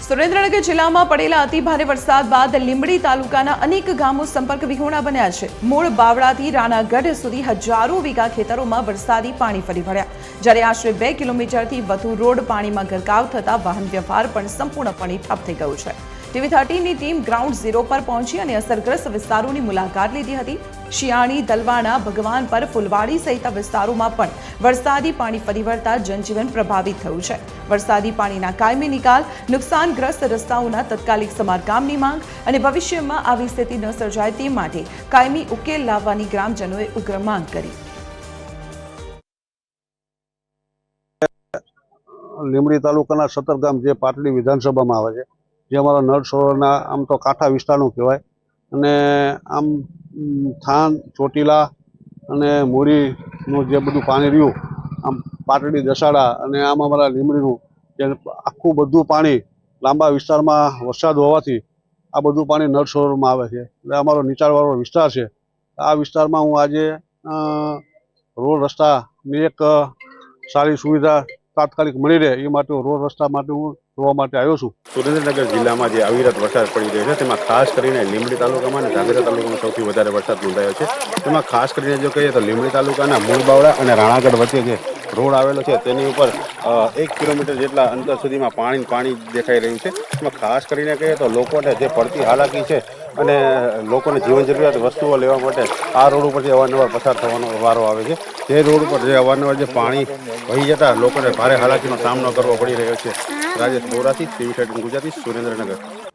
સુરેન્દ્રનગર જિલ્લામાં પડેલા અતિ ભારે વરસાદ બાદ લીંબડી તાલુકાના અનેક ગામો સંપર્ક વિહોણા બન્યા છે। મૂળ બાવળાથી રાણાગઢ સુધી હજારો વીઘા ખેતરોમાં વરસાદી પાણી ફરી વળ્યા, જ્યારે આશરે 2 કિલોમીટરથી વધુ રોડ પાણીમાં ગરકાવ થતા વાહન વ્યવહાર પણ સંપૂર્ણપણે ઠપ થઈ ગયો છે। TV13ની ટીમ ગ્રાઉન્ડ ઝીરો પર પહોંચી અને અસરગ્રસ્ત વિસ્તારોની મુલાકાત લીધી હતી। શિયાળી, દલવાણા, ભગવાનપર, ફુલવાડી સહિત વિસ્તારોમાં પણ વરસાદી પાણી ફરી વળતા જનજીવન પ્રભાવિત થયું છે। વરસાદી પાણીના કાયમી નિકાલ, નુકસાનગ્રસ્ત રસ્તાઓના તાત્કાલિક સમારકામની માંગ અને ભવિષ્યમાં આવી સ્થિતિ ન સર્જાય તે માટે કાયમી ઉકેલ લાવવાની ગ્રામજનોએ ઉગ્ર માંગ કરી। લીંબડી તાલુકાના સતરગામ જે પાટડી વિધાનસભામાં આવે છે, જે અમારા નળ સરોવરના આમ તો કાંઠા વિસ્તારનું કહેવાય અને આમ થાન, ચોટીલા અને મૂળીનું જે બધું પાણી રહ્યું આમ પાટડી, દસાડા અને આમ અમારા લીંબડીનું જે આખું બધું પાણી લાંબા વિસ્તારમાં વરસાદ હોવાથી આ બધું પાણી નળ સરોવરમાં આવે છે। એટલે અમારો નીચાણવાળો વિસ્તાર છે। આ વિસ્તારમાં હું આજે રોડ રસ્તાની એક સારી સુવિધા તાત્કાલિક મળી રહે એ માટે રોડ રસ્તા માટે હું જોવા માટે આવ્યો છું। સુરેન્દ્રનગર જિલ્લામાં જે અવિરત વરસાદ પડી રહ્યો છે તેમાં ખાસ કરીને લીંબડી તાલુકામાં અને ધાંગધ્રા તાલુકામાં સૌથી વધારે વરસાદ નોંધાયો છે। તેમાં ખાસ કરીને જો કહીએ તો લીંબડી તાલુકાના મૂળ બાવળા અને રાણાગઢ વચ્ચે જે રોડ આવેલો છે તેની ઉપર 1 કિલોમીટર જેટલા અંતર સુધીમાં પાણી દેખાઈ રહ્યું છે। એમાં ખાસ કરીને કહીએ તો લોકોને જે પડતી હાલાકી છે અને લોકોને જીવન જરૂરિયાત વસ્તુઓ લેવા માટે આ રોડ ઉપરથી અવારનવાર પસાર થવાનો વારો આવે છે। તે રોડ ઉપર જે અવારનવાર જે પાણી વહી જતા લોકોને ભારે હાલાકીનો સામનો કરવો પડી રહ્યો છે। રાજેશ બોરાથી, TV13 ગુજરાતી, સુરેન્દ્રનગર।